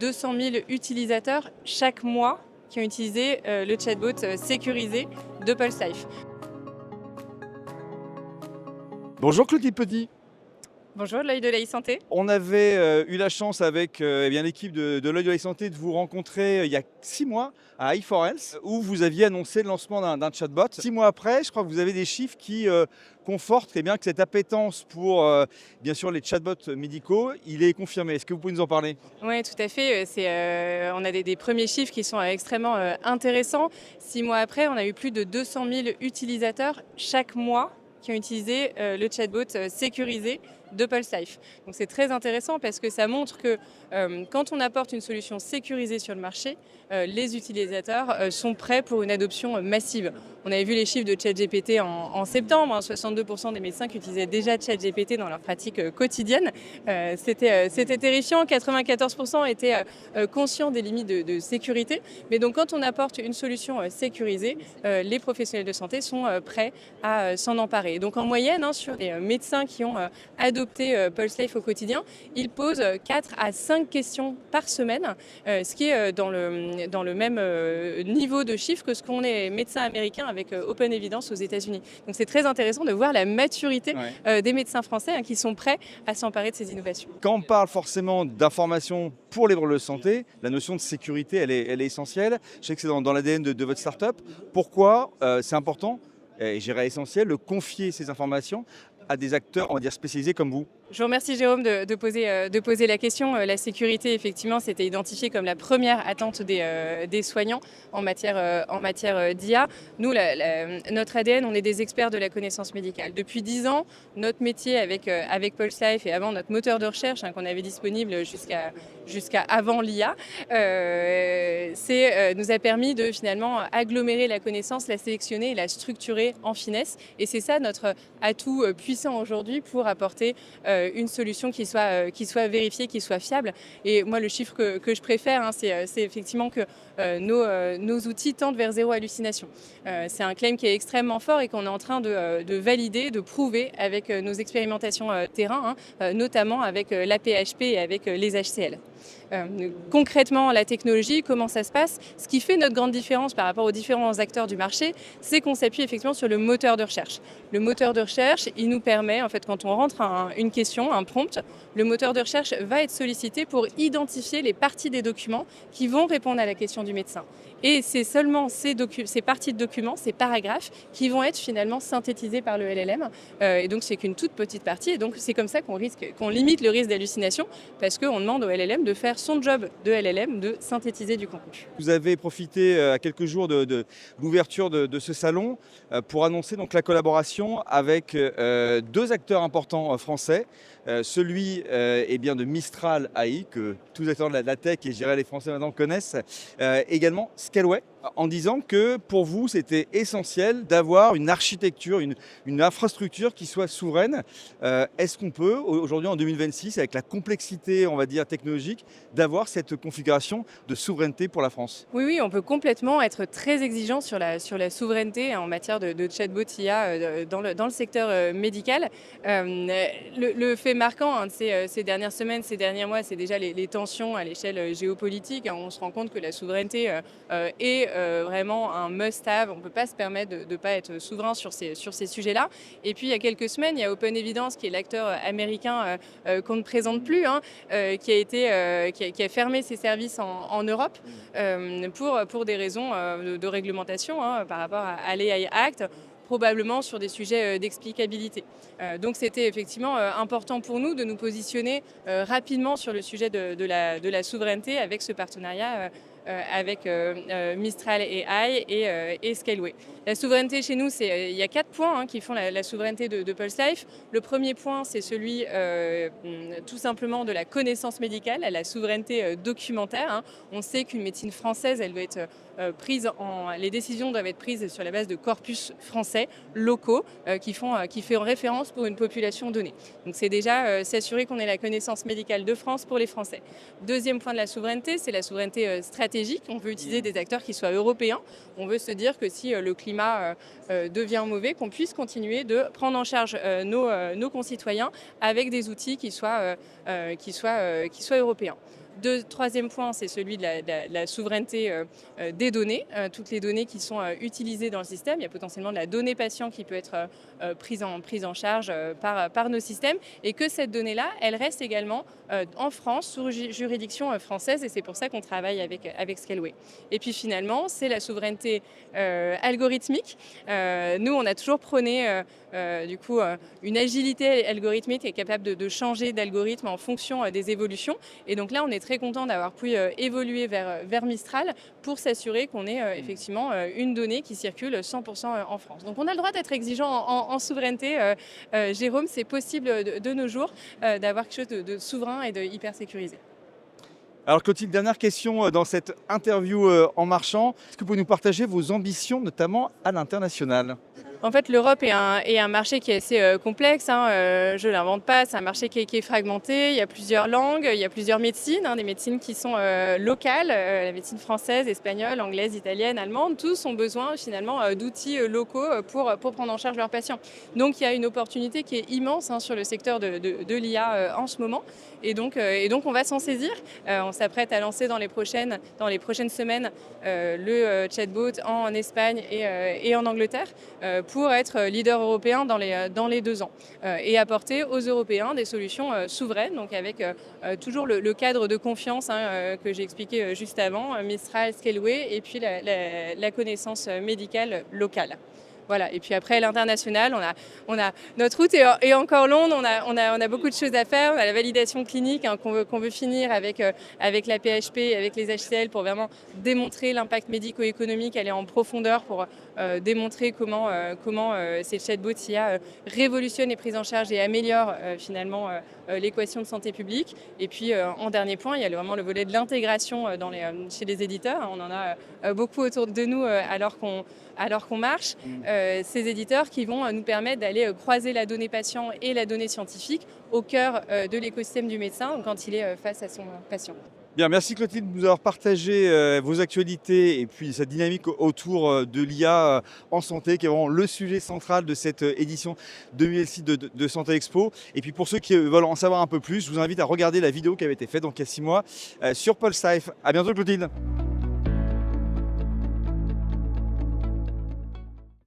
200 000 utilisateurs chaque mois qui ont utilisé le chatbot sécurisé de Pulse Life. Bonjour Clotilde Petit. Bonjour, l'œil de la e-santé. On avait eu la chance avec l'équipe de l'œil de la santé de vous rencontrer il y a 6 mois à i4Health où vous aviez annoncé le lancement d'un chatbot. 6 mois après, je crois que vous avez des chiffres qui confortent que cette appétence pour bien sûr les chatbots médicaux, il est confirmé. Est-ce que vous pouvez nous en parler? Oui, tout à fait. On a des premiers chiffres qui sont extrêmement intéressants. 6 mois après, on a eu plus de 200 000 utilisateurs chaque mois qui ont utilisé le chatbot sécurisé de Pulse Life. Donc c'est très intéressant parce que ça montre que quand on apporte une solution sécurisée sur le marché, les utilisateurs sont prêts pour une adoption massive. On avait vu les chiffres de ChatGPT en septembre, 62% des médecins qui utilisaient déjà ChatGPT dans leur pratique quotidienne. C'était terrifiant, 94% étaient conscients des limites de sécurité. Mais donc quand on apporte une solution sécurisée, les professionnels de santé sont prêts à s'en emparer. Donc en moyenne, sur les médecins qui ont adopté Pulse Life au quotidien, ils posent 4 à 5 questions par semaine, ce qui est dans le même niveau de chiffre que ce qu'on est médecin américain avec Open Evidence aux États-Unis. Donc c'est très intéressant de voir la maturité des médecins français qui sont prêts à s'emparer de ces innovations. Quand on parle forcément d'information pour les problèmes de santé, la notion de sécurité, elle est essentielle. Je sais que c'est dans l'ADN de votre startup. Pourquoi c'est important et j'irais essentiel de confier ces informations à des acteurs, on va dire, spécialisés comme vous? Je vous remercie Jérôme de poser la question. La sécurité, effectivement, c'était identifié comme la première attente des soignants en matière d'IA. Nous, notre ADN, on est des experts de la connaissance médicale. Depuis 10 ans, notre métier avec Pulse Life et avant notre moteur de recherche qu'on avait disponible jusqu'à avant l'IA, nous a permis de finalement agglomérer la connaissance, la sélectionner et la structurer en finesse. Et c'est ça notre atout puissant aujourd'hui pour apporter une solution qui soit vérifiée, qui soit fiable. Et moi, le chiffre que je préfère, c'est effectivement que nos outils tendent vers zéro hallucination. C'est un claim qui est extrêmement fort et qu'on est en train de valider, de prouver avec nos expérimentations terrain, notamment avec l'AP-HP et avec les HCL. Concrètement, la technologie, comment ça se passe? Ce qui fait notre grande différence par rapport aux différents acteurs du marché, c'est qu'on s'appuie effectivement sur le moteur de recherche. Le moteur de recherche, il nous permet, en fait, quand on rentre une question, un prompt, le moteur de recherche va être sollicité pour identifier les parties des documents qui vont répondre à la question du médecin. Et c'est seulement ces parties de documents, ces paragraphes, qui vont être finalement synthétisés par le LLM. Et donc, c'est qu'une toute petite partie. Et donc, c'est comme ça qu'on limite le risque d'hallucination, parce qu'on demande au LLM de faire son job de LLM, de synthétiser du contenu. Vous avez profité à quelques jours de l'ouverture de ce salon pour annoncer donc la collaboration avec 2 acteurs importants français. Celui de Mistral AI, que tous les acteurs de la tech et je dirais les Français maintenant connaissent, également Scaleway, en disant que pour vous c'était essentiel d'avoir une architecture, une infrastructure qui soit souveraine. Est-ce qu'on peut aujourd'hui en 2026, avec la complexité on va dire technologique, d'avoir cette configuration de souveraineté pour la France? Oui, on peut complètement être très exigeant sur la souveraineté en matière de chatbot IA dans le secteur médical. Le fait marquant de ces dernières semaines, ces derniers mois, c'est déjà les tensions à l'échelle géopolitique. On se rend compte que la souveraineté est vraiment un must-have. On ne peut pas se permettre de ne pas être souverain sur ces sujets-là. Et puis, il y a quelques semaines, il y a Open Evidence, qui est l'acteur américain qu'on ne présente plus, qui a fermé ses services en Europe pour des raisons de réglementation par rapport à l'AI Act, probablement sur des sujets d'explicabilité. Donc c'était effectivement important pour nous de nous positionner rapidement sur le sujet de la souveraineté avec ce partenariat avec Mistral AI et Scaleway. La souveraineté chez nous, il y a 4 points qui font la souveraineté de Pulse Life. Le premier point, c'est celui tout simplement de la connaissance médicale, la souveraineté documentaire. On sait qu'une médecine française, elle doit être les décisions doivent être prises sur la base de corpus français locaux qui font référence pour une population donnée. Donc c'est déjà s'assurer qu'on ait la connaissance médicale de France pour les Français. Deuxième point de la souveraineté, c'est la souveraineté stratégique. On veut utiliser des acteurs qui soient européens. On veut se dire que si le climat devient mauvais, qu'on puisse continuer de prendre en charge nos concitoyens avec des outils qui soient européens. Troisième point, c'est celui de la souveraineté des données, toutes les données qui sont utilisées dans le système. Il y a potentiellement de la donnée patient qui peut être prise en charge par nos systèmes, et que cette donnée-là, elle reste également en France, sous juridiction française, et c'est pour ça qu'on travaille avec Scaleway. Et puis finalement, c'est la souveraineté algorithmique. Nous, on a toujours prôné une agilité algorithmique qui est capable de changer d'algorithme en fonction des évolutions. Et donc là, on est très content d'avoir pu évoluer vers Mistral pour s'assurer qu'on ait effectivement une donnée qui circule 100% en France. Donc on a le droit d'être exigeant en souveraineté. Jérôme, c'est possible de nos jours d'avoir quelque chose de souverain et de hyper sécurisé. Alors Clotilde, dernière question dans cette interview en marchant. Est-ce que vous pouvez nous partager vos ambitions, notamment à l'international? En fait, l'Europe est un marché qui est assez complexe, je ne l'invente pas, c'est un marché qui est fragmenté, il y a plusieurs langues, il y a plusieurs médecines, des médecines qui sont locales, la médecine française, espagnole, anglaise, italienne, allemande, tous ont besoin finalement d'outils locaux pour prendre en charge leurs patients. Donc il y a une opportunité qui est immense sur le secteur de l'IA en ce moment, et donc on va s'en saisir. On s'apprête à lancer dans les prochaines semaines le chatbot en Espagne et en Angleterre, pour être leader européen dans les 2 ans et apporter aux Européens des solutions souveraines, donc avec toujours le cadre de confiance que j'ai expliqué juste avant, Mistral, Scaleway, et puis la connaissance médicale locale. Voilà. Et puis après, l'international, notre route est encore longue, on a beaucoup de choses à faire. On a la validation clinique qu'on veut finir avec la PHP, avec les HCL, pour vraiment démontrer l'impact médico-économique, aller en profondeur pour démontrer comment ces chatbots IA révolutionnent les prises en charge et améliorent finalement l'équation de santé publique. Et puis en dernier point, il y a vraiment le volet de l'intégration chez les éditeurs. On en a beaucoup autour de nous alors qu'on marche. Ces éditeurs qui vont nous permettre d'aller croiser la donnée patient et la donnée scientifique au cœur de l'écosystème du médecin quand il est face à son patient. Bien, merci Clotilde de nous avoir partagé vos actualités et puis cette dynamique autour de l'IA en santé, qui est vraiment le sujet central de cette édition 2006 de Santé Expo. Et puis pour ceux qui veulent en savoir un peu plus, je vous invite à regarder la vidéo qui avait été faite donc il y a 6 mois sur Pulse Life. À bientôt Clotilde.